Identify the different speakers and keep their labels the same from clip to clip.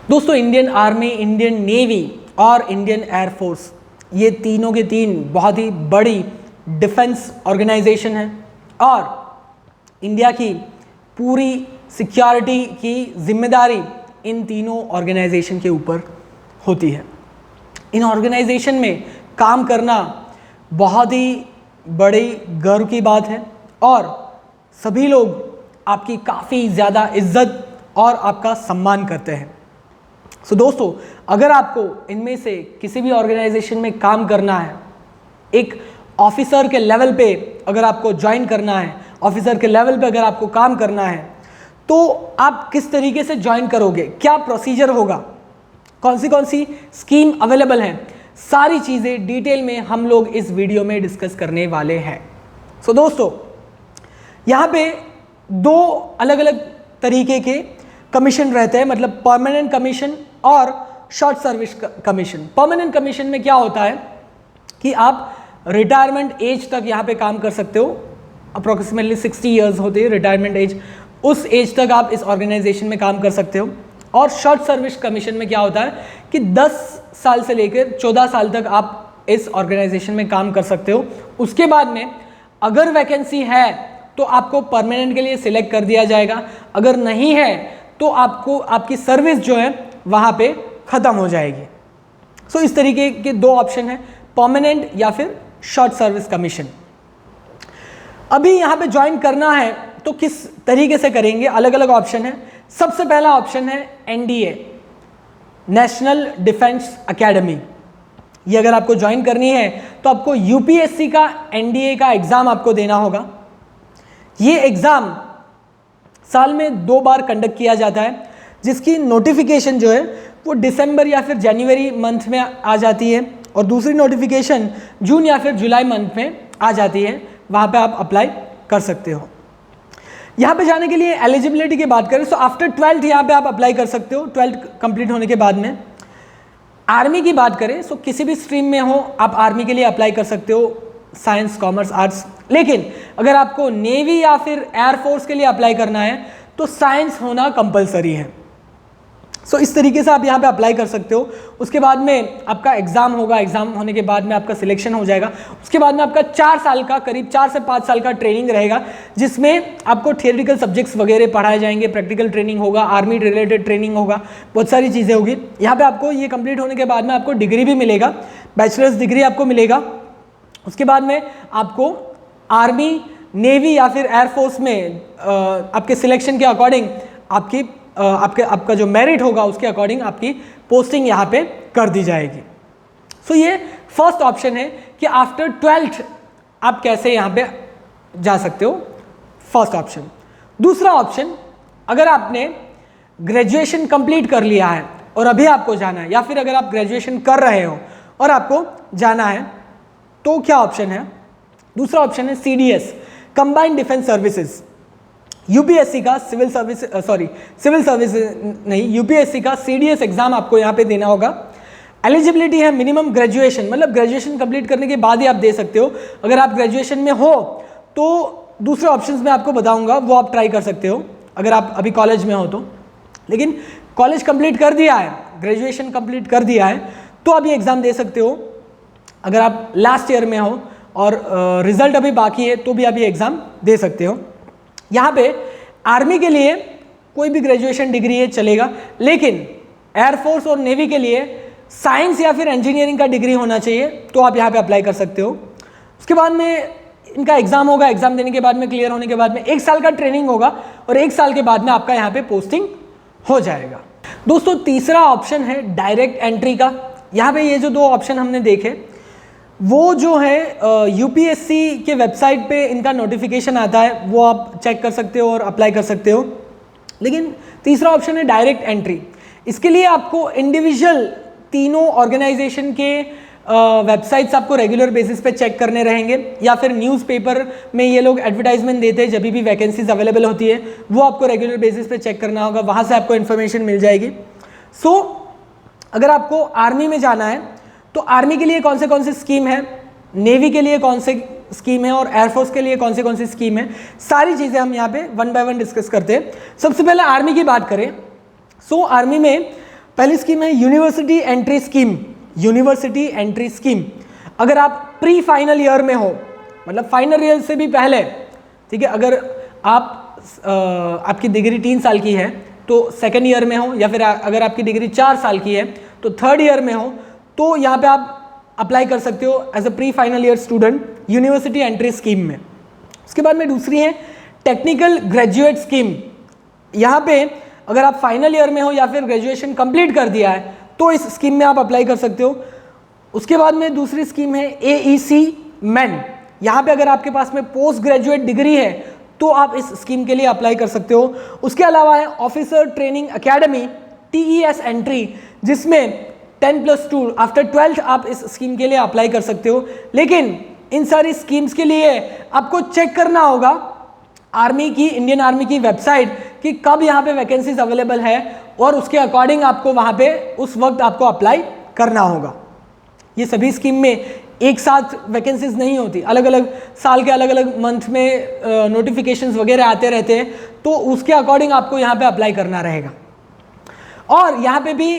Speaker 1: दोस्तों Indian army, Indian navy और Indian air force, ये तीनों के तीन बहुत ही बड़ी डिफेंस ऑर्गेनाइजेशन है और इंडिया की पूरी सिक्योरिटी की जिम्मेदारी इन तीनों ऑर्गेनाइजेशन के ऊपर होती है। इन ऑर्गेनाइजेशन में काम करना बहुत ही बड़ी गर्व की बात है और सभी लोग आपकी काफ़ी ज़्यादा इज्जत और आपका सम्मान करते हैं। सो दोस्तों, अगर आपको इनमें से किसी भी ऑर्गेनाइजेशन में काम करना है, एक ऑफिसर के लेवल पे अगर आपको ज्वाइन करना है, ऑफिसर के लेवल पे अगर आपको काम करना है, तो आप किस तरीके से ज्वाइन करोगे, क्या प्रोसीजर होगा, कौन सी स्कीम अवेलेबल है, सारी चीज़ें डिटेल में हम लोग इस वीडियो में डिस्कस करने वाले हैं। सो दोस्तों, यहाँ पे दो अलग अलग तरीके के कमीशन रहते हैं, मतलब परमानेंट कमीशन और short service commission. Permanent commission में क्या होता है कि आप रिटायरमेंट एज तक यहाँ पे काम कर सकते हो, अप्रोक्सीमेटली 60 ईयर्स होती है रिटायरमेंट एज, उस एज तक आप इस ऑर्गेनाइजेशन में काम कर सकते हो। और शॉर्ट सर्विस कमीशन में क्या होता है कि 10 साल से लेकर 14 साल तक आप इस ऑर्गेनाइजेशन में काम कर सकते हो। उसके बाद में अगर वैकेंसी है तो आपको परमानेंट के लिए सिलेक्ट कर दिया जाएगा, अगर नहीं है तो आपको आपकी सर्विस जो है वहाँ पे ख़त्म हो जाएगी। सो इस तरीके के दो ऑप्शन है, परमानेंट या फिर शॉर्ट सर्विस कमीशन। अभी यहाँ पे ज्वाइन करना है तो किस तरीके से करेंगे, अलग अलग ऑप्शन है। सबसे पहला ऑप्शन है एनडीए, नेशनल डिफेंस एकेडमी। ये अगर आपको ज्वाइन करनी है तो आपको यूपीएससी का एनडीए का एग्ज़ाम आपको देना होगा। ये एग्ज़ाम साल में 2 बार कंडक्ट किया जाता है, जिसकी नोटिफिकेशन जो है वो दिसंबर या फिर जनवरी मंथ में आ जाती है और दूसरी नोटिफिकेशन जून या फिर जुलाई मंथ में आ जाती है। वहाँ पे आप अप्लाई कर सकते हो। यहाँ पे जाने के लिए एलिजिबिलिटी की बात करें तो आफ्टर 12th यहाँ पे आप अप्लाई कर सकते हो। 12th कंप्लीट होने के बाद में आर्मी की बात करें तो किसी भी स्ट्रीम में हो आप आर्मी के लिए अप्लाई कर सकते हो, साइंस, कॉमर्स, आर्ट्स। लेकिन अगर आपको नेवी या फिर एयरफोर्स के लिए अप्लाई करना है तो साइंस होना कंपलसरी है। सो इस तरीके से आप यहाँ पे अप्लाई कर सकते हो। उसके बाद में आपका एग्ज़ाम होगा, एग्ज़ाम होने के बाद में आपका सिलेक्शन हो जाएगा। उसके बाद में आपका 4 साल का, करीब 4 से 5 साल का ट्रेनिंग रहेगा, जिसमें आपको थियोरेटिकल सब्जेक्ट्स वगैरह पढ़ाए जाएंगे, प्रैक्टिकल ट्रेनिंग होगा, आर्मी रिलेटेड ट्रेनिंग होगा, बहुत सारी चीज़ें होगी। यहाँ पर आपको ये कंप्लीट होने के बाद में आपको डिग्री भी मिलेगा, बैचलर्स डिग्री आपको मिलेगा। उसके बाद में आपको आर्मी, नेवी या फिर एयरफोर्स में आपके सिलेक्शन के अकॉर्डिंग आपका जो मेरिट होगा उसके अकॉर्डिंग आपकी पोस्टिंग यहाँ पे कर दी जाएगी। सो ये फर्स्ट ऑप्शन है कि आफ्टर 12th आप कैसे यहाँ पे जा सकते हो, फर्स्ट ऑप्शन। दूसरा ऑप्शन, अगर आपने ग्रेजुएशन कंप्लीट कर लिया है और अभी आपको जाना है, या फिर अगर आप ग्रेजुएशन कर रहे हो और आपको जाना है, तो क्या ऑप्शन है? दूसरा ऑप्शन है CDS, combined defence services. UPSC का सिविल सर्विस नहीं, यूपीएससी का सीडीएस एग्जाम आपको यहाँ पे देना होगा। एलिजिबिलिटी है मिनिमम ग्रेजुएशन, मतलब ग्रेजुएशन कंप्लीट करने के बाद ही आप दे सकते हो। अगर आप ग्रेजुएशन में हो तो दूसरे ऑप्शंस में आपको बताऊंगा, वो आप ट्राई कर सकते हो अगर आप अभी कॉलेज में हो तो। लेकिन कॉलेज कंप्लीट कर दिया है, ग्रेजुएशन कंप्लीट कर दिया है, तो आप ये एग्ज़ाम दे सकते हो। अगर आप लास्ट ईयर में हो और रिजल्ट अभी बाकी है तो भी आप ये एग्ज़ाम दे सकते हो। यहाँ पे आर्मी के लिए कोई भी ग्रेजुएशन डिग्री है चलेगा, लेकिन एयरफोर्स और नेवी के लिए साइंस या फिर इंजीनियरिंग का डिग्री होना चाहिए, तो आप यहाँ पे अप्लाई कर सकते हो। उसके बाद में इनका एग्ज़ाम होगा, एग्ज़ाम देने के बाद में, क्लियर होने के बाद में 1 साल का ट्रेनिंग होगा और 1 साल के बाद में आपका यहाँ पे पोस्टिंग हो जाएगा। दोस्तों, तीसरा ऑप्शन है डायरेक्ट एंट्री का। यहाँ पे ये जो 2 ऑप्शन हमने देखे वो जो है यूपीएससी के वेबसाइट पे इनका नोटिफिकेशन आता है, वो आप चेक कर सकते हो और अप्लाई कर सकते हो। लेकिन तीसरा ऑप्शन है डायरेक्ट एंट्री। इसके लिए आपको इंडिविजुअल तीनों ऑर्गेनाइजेशन के वेबसाइट्स आपको रेगुलर बेसिस पे चेक करने रहेंगे, या फिर न्यूज़पेपर में ये लोग एडवर्टाइजमेंट देते हैं, जब भी वैकेंसीज अवेलेबल होती है वो आपको रेगुलर बेसिस पे चेक करना होगा, वहाँ से आपको इन्फॉर्मेशन मिल जाएगी। सो अगर आपको आर्मी में जाना है तो आर्मी के लिए कौन से स्कीम है, नेवी के लिए कौन से स्कीम है और एयरफोर्स के लिए कौन सी स्कीम है, सारी चीज़ें हम यहाँ पे 1 बाय 1 डिस्कस करते हैं। सबसे पहले आर्मी की बात करें। सो आर्मी में पहली स्कीम है university entry scheme. University entry scheme, अगर आप प्री फाइनल ईयर में हो, मतलब फाइनल ईयर से भी पहले, ठीक है, अगर आप आपकी डिग्री 3 साल की है तो सेकेंड ईयर में हो, या फिर अगर आपकी डिग्री 4 साल की है तो थर्ड ईयर में हो, तो यहाँ पे आप अप्लाई कर सकते हो as a pre final year student university entry scheme में। उसके बाद में दूसरी है टेक्निकल ग्रेजुएट स्कीम। यहाँ पे अगर आप फाइनल ईयर में हो या फिर ग्रेजुएशन कंप्लीट कर दिया है तो इस स्कीम में आप अप्लाई कर सकते हो। उसके बाद में दूसरी स्कीम है AEC मेन। यहाँ पे अगर आपके पास में पोस्ट ग्रेजुएट डिग्री है तो आप इस स्कीम के लिए अप्लाई कर सकते हो। उसके अलावा है officer training academy TES entry, जिसमें 10+2 आफ्टर 12th आप इस स्कीम के लिए अप्लाई कर सकते हो। लेकिन इन सारी स्कीम्स के लिए आपको चेक करना होगा आर्मी की, इंडियन आर्मी की वेबसाइट कि कब यहाँ पे वैकेंसीज अवेलेबल है, और उसके अकॉर्डिंग आपको वहाँ पे उस वक्त आपको अप्लाई करना होगा। ये सभी स्कीम में एक साथ वैकेंसीज नहीं होती, अलग अलग साल के अलग अलग मंथ में नोटिफिकेशंस वगैरह आते रहते हैं, तो उसके अकॉर्डिंग आपको यहाँ पे अप्लाई करना रहेगा। और यहाँ पे भी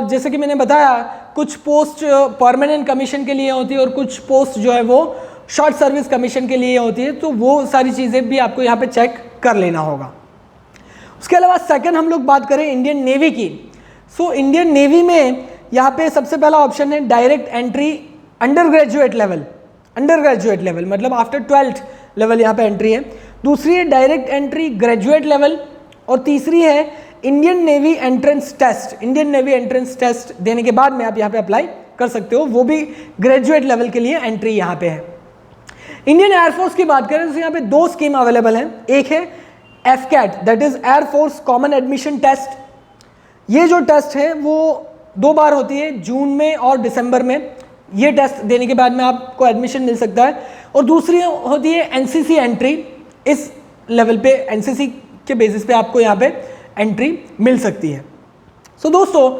Speaker 1: जैसे कि मैंने बताया, कुछ पोस्ट परमानेंट कमीशन के लिए होती है और कुछ पोस्ट जो है वो शॉर्ट सर्विस कमीशन के लिए होती है, तो वो सारी चीज़ें भी आपको यहाँ पे चेक कर लेना होगा। उसके अलावा सेकंड हम लोग बात करें इंडियन नेवी की। सो इंडियन नेवी में यहाँ पे सबसे पहला ऑप्शन है direct entry under graduate level. Under graduate level मतलब आफ्टर 12th लेवल यहाँ पे एंट्री है। दूसरी है डायरेक्ट एंट्री ग्रेजुएट लेवल, और तीसरी है Indian navy entrance test. Indian navy entrance test देने के बाद में आप यहाँ पे अप्लाई कर सकते हो, वो भी ग्रेजुएट लेवल के लिए एंट्री यहाँ पे है। इंडियन एयरफोर्स की बात करें तो यहाँ पे 2 स्कीम अवेलेबल हैं। एक है FCAT, that is air force common admission test. ये जो टेस्ट है वो 2 बार होती है, जून में और दिसंबर में। ये टेस्ट देने के बाद में आपको एडमिशन मिल सकता है। और दूसरी होती है NCC एंट्री। इस लेवल पे NCC के बेसिस पे आपको यहाँ पे एंट्री मिल सकती है। सो दोस्तों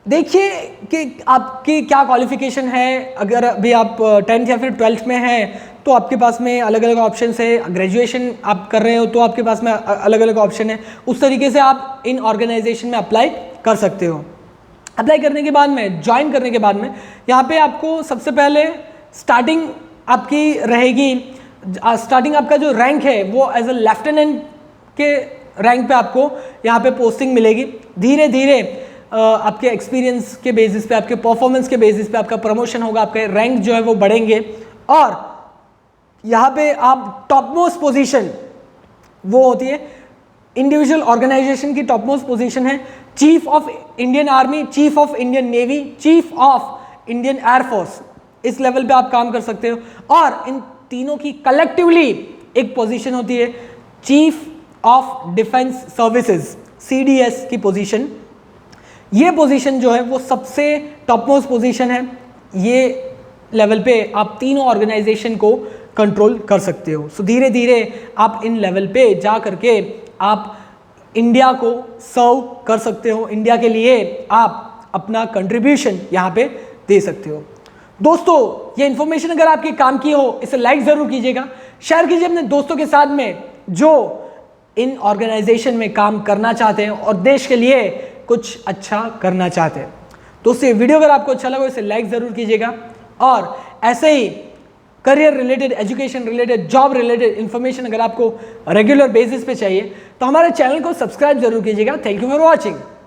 Speaker 1: देखिए कि आपकी क्या क्वालिफिकेशन है। अगर अभी आप 10th या फिर 12th में हैं तो आपके पास में अलग अलग ऑप्शन है। ग्रेजुएशन आप कर रहे हो तो आपके पास में अलग अलग ऑप्शन है। उस तरीके से आप इन ऑर्गेनाइजेशन में अप्लाई कर सकते हो। अप्लाई करने के बाद में, ज्वाइन करने के बाद में, यहाँ पे आपको सबसे पहले स्टार्टिंग आपकी रहेगी, स्टार्टिंग आपका जो रैंक है वो एज ए लेफ्टिनेंट के रैंक पे आपको यहाँ पे पोस्टिंग मिलेगी। धीरे धीरे आपके एक्सपीरियंस के बेसिस पे, आपके परफॉर्मेंस के बेसिस पे आपका प्रमोशन होगा, आपके रैंक जो है वो बढ़ेंगे, और यहाँ पे आप टॉप मोस्ट पोजीशन वो होती है इंडिविजुअल ऑर्गेनाइजेशन की टॉप मोस्ट पोजीशन है chief of Indian army, chief of Indian navy, chief of Indian air force. इस लेवल पे आप काम कर सकते हो। और इन तीनों की कलेक्टिवली एक पोजीशन होती है chief of defence services, CDS की पोजीशन। ये पोजीशन जो है वो सबसे टॉप मोस्ट पोजीशन है। ये लेवल पे आप तीनों ऑर्गेनाइजेशन को कंट्रोल कर सकते हो। सो धीरे धीरे आप इन लेवल पे जा करके आप इंडिया को सर्व कर सकते हो। इंडिया के लिए आप अपना कंट्रीब्यूशन यहाँ पे दे सकते हो। दोस्तों ये इन्फॉर्मेशन अगर आपके काम की हो, इसे लाइक ज़रूर कीजिएगा, शेयर कीजिए अपने दोस्तों के साथ में जो इन ऑर्गेनाइजेशन में काम करना चाहते हैं और देश के लिए कुछ अच्छा करना चाहते हैं। दोस्तों ये वीडियो अगर आपको अच्छा लगा इसे लाइक ज़रूर कीजिएगा, और ऐसे ही career related, education related, job related information अगर आपको रेगुलर बेसिस पे चाहिए तो हमारे चैनल को सब्सक्राइब जरूर कीजिएगा। Thank you for watching.